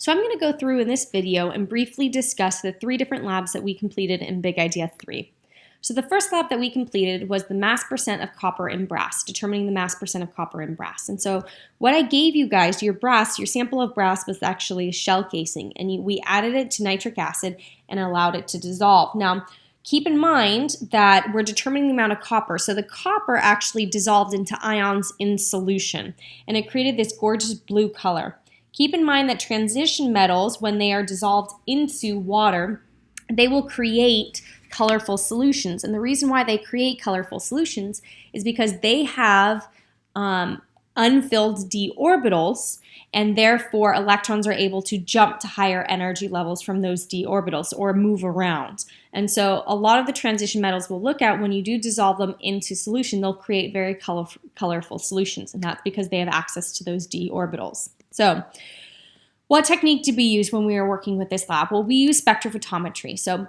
So I'm going to go through in this video and briefly discuss the 3 different labs that we completed in Big Idea 3. So the first lab that we completed was the mass percent of copper in brass, determining the mass percent of copper in brass. And so what I gave you guys, your sample of brass was actually a shell casing, and we added it to nitric acid and allowed it to dissolve. Now, keep in mind that we're determining the amount of copper. So the copper actually dissolved into ions in solution, and it created this gorgeous blue color. Keep in mind that transition metals, when they are dissolved into water, they will create colorful solutions. And the reason why they create colorful solutions is because they have unfilled d orbitals, and therefore electrons are able to jump to higher energy levels from those d orbitals or move around. And so a lot of the transition metals we'll look at, when you do dissolve them into solution, they'll create very colorful solutions, and that's because they have access to those d orbitals. So what technique did we use when we were working with this lab? Well, we use spectrophotometry. So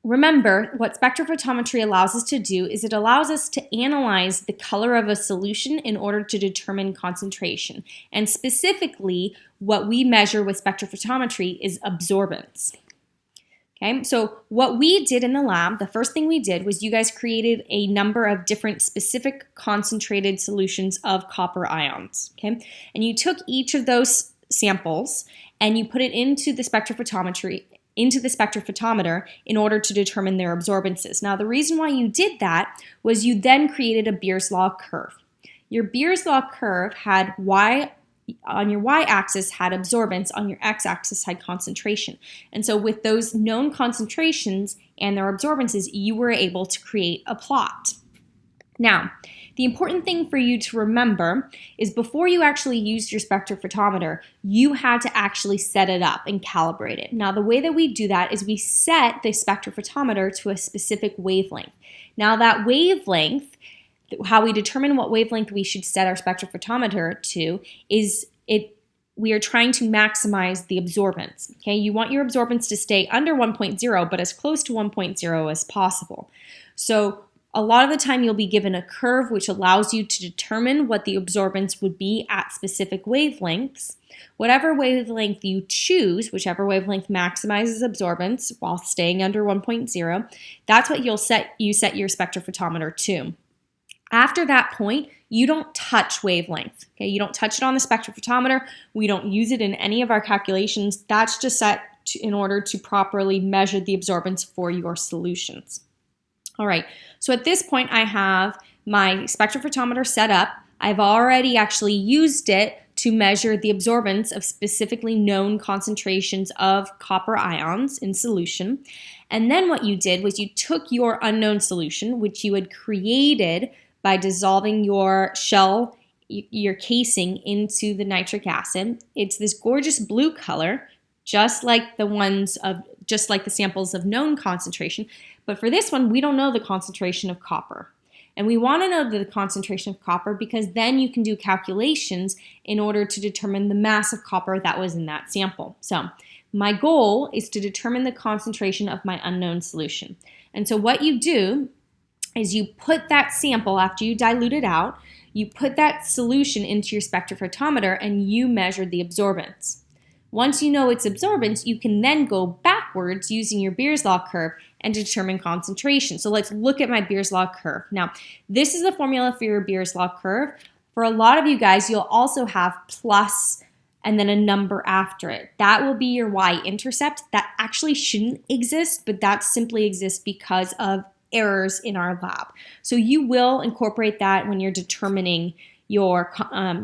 remember, what spectrophotometry allows us to do is it allows us to analyze the color of a solution in order to determine concentration. And specifically, what we measure with spectrophotometry is absorbance. Okay, so what we did in the lab, the first thing we did was you guys created a number of different specific concentrated solutions of copper ions. Okay, and you took each of those samples and you put it into the spectrophotometer in order to determine their absorbances. Now, the reason why you did that was you then created a Beer's law curve. Your Beer's law curve had on your y-axis had absorbance, on your x-axis had concentration. And so with those known concentrations and their absorbances, you were able to create a plot. Now, the important thing for you to remember is before you actually used your spectrophotometer, you had to actually set it up and calibrate it. Now, the way that we do that is we set the spectrophotometer to a specific wavelength. Now, that wavelength, how we determine what wavelength we should set our spectrophotometer to is we are trying to maximize the absorbance. Okay, you want your absorbance to stay under 1.0, but as close to 1.0 as possible. So a lot of the time you'll be given a curve which allows you to determine what the absorbance would be at specific wavelengths. Whatever wavelength you choose, whichever wavelength maximizes absorbance while staying under 1.0, that's what you set your spectrophotometer to. After that point, you don't touch wavelength. Okay, you don't touch it on the spectrophotometer. We don't use it in any of our calculations. That's just set in order to properly measure the absorbance for your solutions. All right, so at this point I have my spectrophotometer set up. I've already actually used it to measure the absorbance of specifically known concentrations of copper ions in solution. And then what you did was you took your unknown solution, which you had created by dissolving your shell, your casing, into the nitric acid. It's this gorgeous blue color, just like the samples of known concentration. But for this one, we don't know the concentration of copper. And we want to know the concentration of copper because then you can do calculations in order to determine the mass of copper that was in that sample. So my goal is to determine the concentration of my unknown solution. And so what you do is you put that sample, after you dilute it out, you put that solution into your spectrophotometer and you measure the absorbance. Once you know its absorbance, you can then go backwards using your Beer's law curve and determine concentration. So let's look at my Beer's law curve. Now, this is the formula for your Beer's law curve. For a lot of you guys, you'll also have plus and then a number after it. That will be your y-intercept. That actually shouldn't exist, but that simply exists because of errors in our lab. So you will incorporate that when you're determining your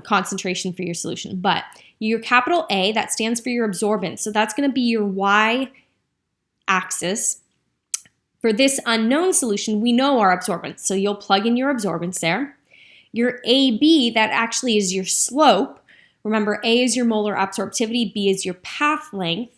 concentration for your solution. But your capital A, that stands for your absorbance. So that's going to be your y-axis. For this unknown solution, we know our absorbance. So you'll plug in your absorbance there. Your AB, that actually is your slope. Remember, A is your molar absorptivity, B is your path length.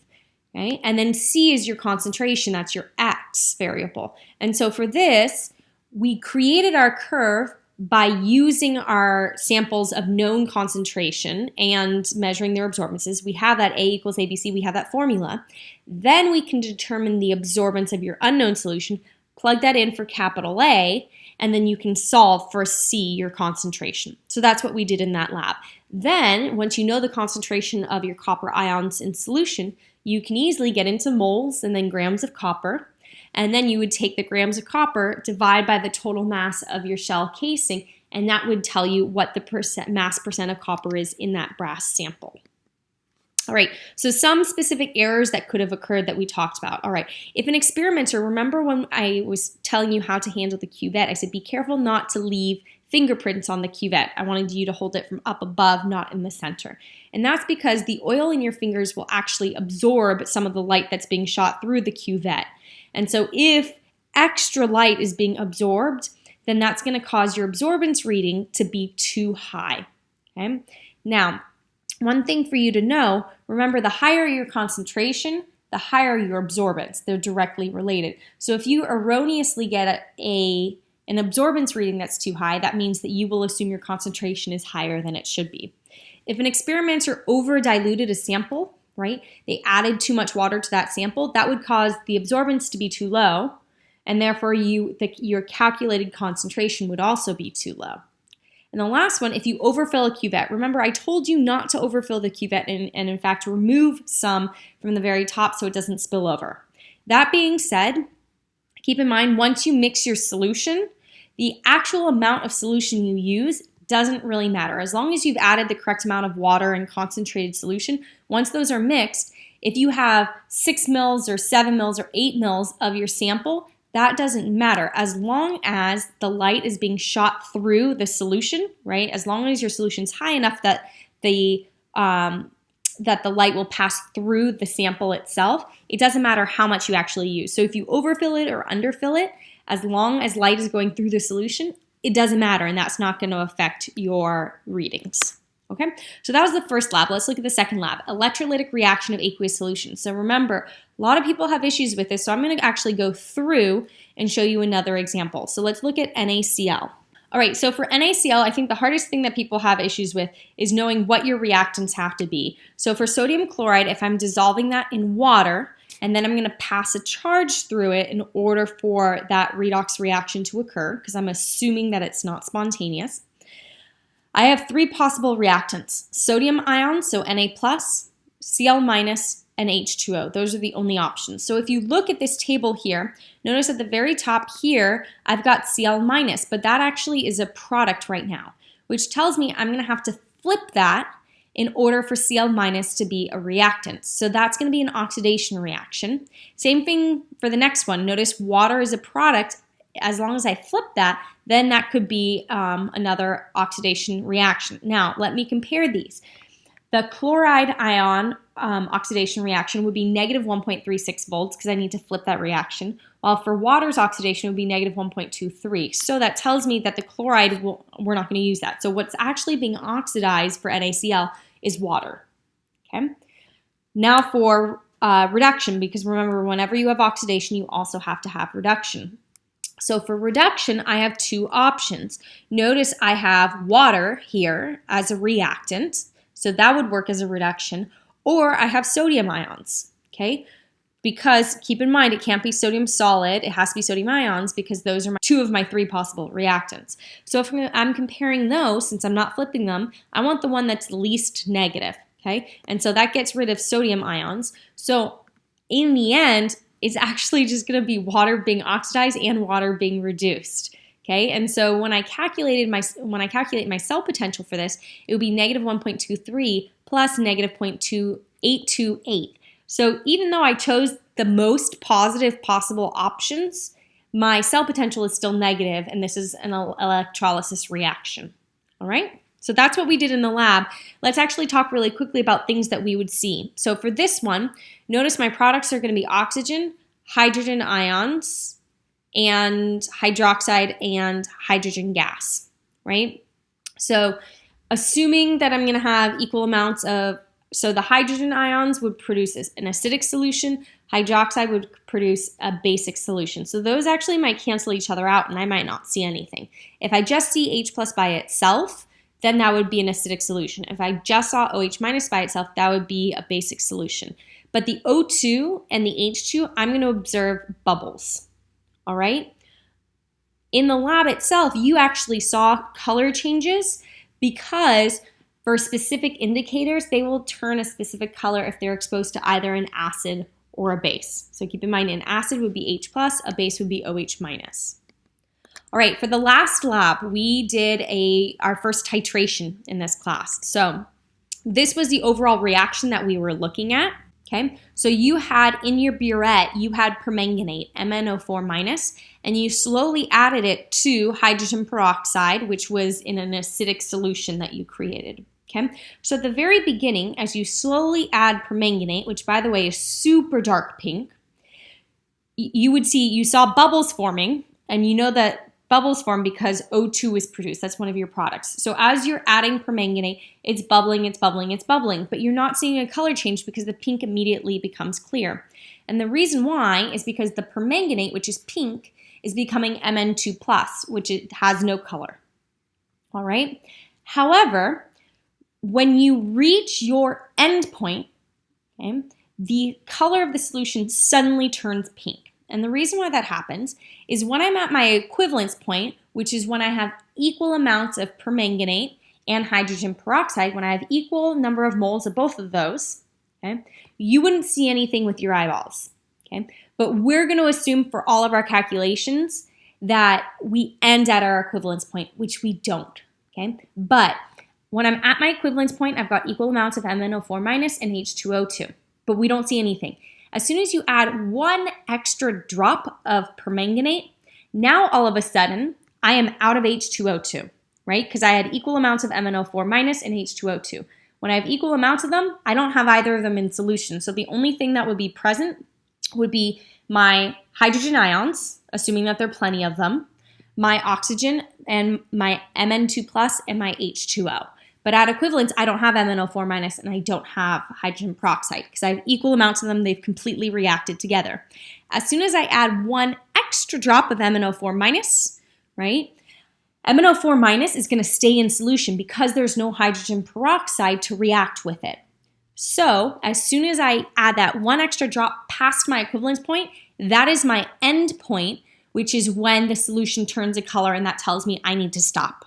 Okay? And then C is your concentration, that's your X variable. And so for this, we created our curve by using our samples of known concentration and measuring their absorbances. We have that A equals ABC, we have that formula. Then we can determine the absorbance of your unknown solution plug that in for capital A, and then you can solve for C, your concentration. So that's what we did in that lab. Then, once you know the concentration of your copper ions in solution, you can easily get into moles and then grams of copper. And then you would take the grams of copper, divide by the total mass of your shell casing, and that would tell you what the mass percent of copper is in that brass sample. All right, so some specific errors that could have occurred that we talked about. All right, if an experimenter, remember when I was telling you how to handle the cuvette, I said be careful not to leave fingerprints on the cuvette. I wanted you to hold it from up above, not in the center. And that's because the oil in your fingers will actually absorb some of the light that's being shot through the cuvette. And so if extra light is being absorbed, then that's going to cause your absorbance reading to be too high. Okay? Now, one thing for you to know, remember the higher your concentration, the higher your absorbance. They're directly related. So if you erroneously get an absorbance reading that's too high, that means that you will assume your concentration is higher than it should be. If an experimenter over-diluted a sample, right, they added too much water to that sample, that would cause the absorbance to be too low, and therefore your calculated concentration would also be too low. And the last one, if you overfill a cuvette, remember I told you not to overfill the cuvette and in fact remove some from the very top so it doesn't spill over. That being said, keep in mind once you mix your solution, the actual amount of solution you use doesn't really matter. As long as you've added the correct amount of water and concentrated solution, once those are mixed, if you have 6 mils or 7 mils or 8 mils of your sample, that doesn't matter as long as the light is being shot through the solution, right? As long as your solution's high enough that the light will pass through the sample itself, it doesn't matter how much you actually use. So if you overfill it or underfill it, as long as light is going through the solution, it doesn't matter, and that's not going to affect your readings. Okay, so that was the first lab. Let's look at the second lab, electrolytic reaction of aqueous solutions. So remember, a lot of people have issues with this, so I'm going to actually go through and show you another example. So let's look at NaCl. All right, so for NaCl, I think the hardest thing that people have issues with is knowing what your reactants have to be. So for sodium chloride, if I'm dissolving that in water, and then I'm going to pass a charge through it in order for that redox reaction to occur, because I'm assuming that it's not spontaneous, I have 3 possible reactants: sodium ions, so Na+, Cl-, and H2O. Those are the only options. So if you look at this table here, notice at the very top here, I've got Cl-, but that actually is a product right now, which tells me I'm going to have to flip that in order for Cl- to be a reactant. So that's going to be an oxidation reaction. Same thing for the next one. Notice water is a product. As long as I flip that, then that could be another oxidation reaction. Now, let me compare these. The chloride ion oxidation reaction would be negative 1.36 volts because I need to flip that reaction, while for water's oxidation it would be negative 1.23. So that tells me that the chloride, we're not going to use that. So what's actually being oxidized for NaCl is water. Okay. Now for reduction, because remember, whenever you have oxidation, you also have to have reduction. So for reduction, I have 2 options. Notice I have water here as a reactant, so that would work as a reduction, or I have sodium ions, okay? Because keep in mind, it can't be sodium solid, it has to be sodium ions because those are 2 of my 3 possible reactants. So if I'm comparing those, since I'm not flipping them, I want the one that's least negative, okay? And so that gets rid of sodium ions. So in the end, it's actually just going to be water being oxidized and water being reduced. Okay, and so when I calculate my cell potential for this, it would be negative 1.23 plus negative 0.2828. So even though I chose the most positive possible options, my cell potential is still negative, and this is an electrolysis reaction. All right. So that's what we did in the lab. Let's actually talk really quickly about things that we would see. So for this one, notice my products are going to be oxygen, hydrogen ions, and hydroxide and hydrogen gas, right? So assuming that I'm going to have equal amounts of, so the hydrogen ions would produce an acidic solution, hydroxide would produce a basic solution. So those actually might cancel each other out and I might not see anything. If I just see H plus by itself, then that would be an acidic solution. If I just saw OH minus by itself, that would be a basic solution. But the O2 and the H2, I'm going to observe bubbles. all right? In the lab itself, you actually saw color changes because for specific indicators, they will turn a specific color if they're exposed to either an acid or a base. So keep in mind, an acid would be H+, a base would be OH-. All right, for the last lab, we did our first titration in this class. So this was the overall reaction that we were looking at. Okay, so you had in your burette, you had permanganate, MnO4-, and you slowly added it to hydrogen peroxide, which was in an acidic solution that you created. Okay, so at the very beginning, as you slowly add permanganate, which by the way is super dark pink, you saw bubbles forming, and you know that bubbles form because O2 is produced. That's one of your products. So as you're adding permanganate, it's bubbling, it's bubbling, it's bubbling, but you're not seeing a color change because the pink immediately becomes clear. And the reason why is because the permanganate, which is pink, is becoming Mn2+, which it has no color. All right? However, when you reach your end point, okay, the color of the solution suddenly turns pink. And the reason why that happens is when I'm at my equivalence point, which is when I have equal amounts of permanganate and hydrogen peroxide, when I have equal number of moles of both of those, okay, you wouldn't see anything with your eyeballs. Okay? But we're going to assume for all of our calculations that we end at our equivalence point, which we don't. Okay? But when I'm at my equivalence point, I've got equal amounts of MnO4- and H2O2, but we don't see anything. As soon as you add one extra drop of permanganate, now all of a sudden, I am out of H2O2, right? Because I had equal amounts of MnO4- and H2O2. When I have equal amounts of them, I don't have either of them in solution. So the only thing that would be present would be my hydrogen ions, assuming that there are plenty of them, my oxygen, and my Mn2+ and my H2O. But at equivalence, I don't have MnO4- and I don't have hydrogen peroxide because I have equal amounts of them. They've completely reacted together. As soon as I add one extra drop of MnO4-, right, MnO4- is going to stay in solution because there's no hydrogen peroxide to react with it. So as soon as I add that one extra drop past my equivalence point, that is my end point, which is when the solution turns a color, and that tells me I need to stop.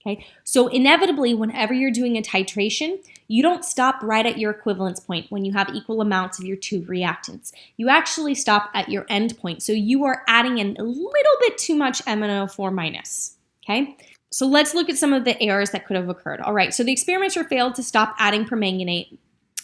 Okay, so inevitably, whenever you're doing a titration, you don't stop right at your equivalence point when you have equal amounts of your two reactants. You actually stop at your end point. So you are adding in a little bit too much MnO4-. Okay, so let's look at some of the errors that could have occurred. All right, so the experimenter failed to stop adding permanganate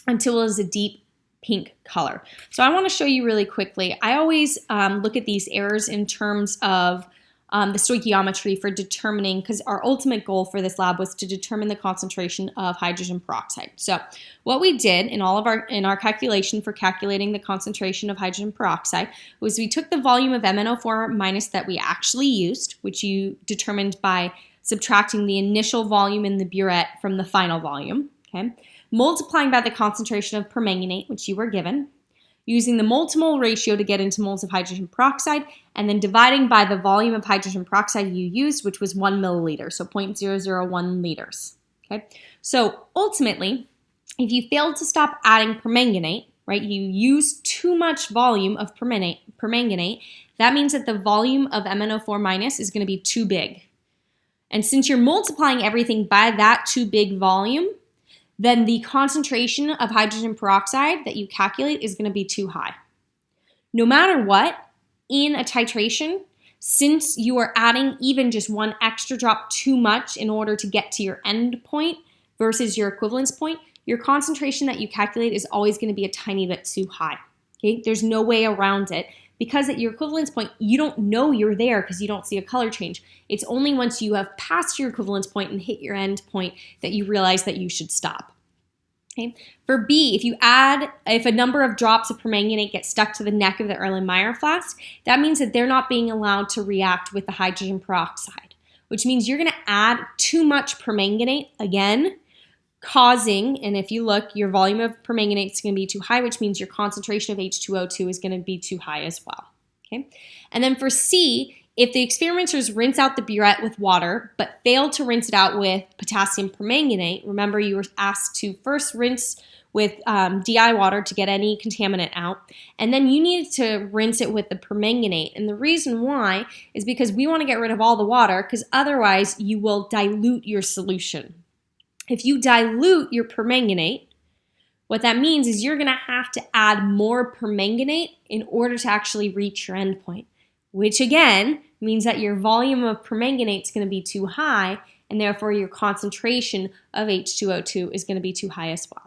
until it was a deep pink color. So I want to show you really quickly. I always look at these errors in terms of the stoichiometry for determining, because our ultimate goal for this lab was to determine the concentration of hydrogen peroxide. So what we did in our calculation for calculating the concentration of hydrogen peroxide was we took the volume of MnO4- that we actually used, which you determined by subtracting the initial volume in the burette from the final volume, okay, multiplying by the concentration of permanganate, which you were given, using the mole-to-mole ratio to get into moles of hydrogen peroxide, and then dividing by the volume of hydrogen peroxide you used, which was 1 milliliter, so 0.001 liters. Okay? So ultimately, if you failed to stop adding permanganate, right, you use too much volume of permanganate, that means that the volume of MnO4- is going to be too big. And since you're multiplying everything by that too big volume, then the concentration of hydrogen peroxide that you calculate is going to be too high. No matter what, in a titration, since you are adding even just one extra drop too much in order to get to your end point versus your equivalence point, your concentration that you calculate is always going to be a tiny bit too high. Okay? There's no way around it because at your equivalence point, you don't know you're there because you don't see a color change. It's only once you have passed your equivalence point and hit your end point that you realize that you should stop. Okay. For B, if a number of drops of permanganate get stuck to the neck of the Erlenmeyer flask, that means that they're not being allowed to react with the hydrogen peroxide, which means you're going to add too much permanganate again, causing, and if you look, your volume of permanganate is going to be too high, which means your concentration of H2O2 is going to be too high as well. Okay. And then for C, if the experimenters rinse out the burette with water, but fail to rinse it out with potassium permanganate, remember you were asked to first rinse with DI water to get any contaminant out, and then you need to rinse it with the permanganate. And the reason why is because we want to get rid of all the water, because otherwise you will dilute your solution. If you dilute your permanganate, what that means is you're going to have to add more permanganate in order to actually reach your endpoint, which again means that your volume of permanganate is going to be too high, and therefore your concentration of H2O2 is going to be too high as well.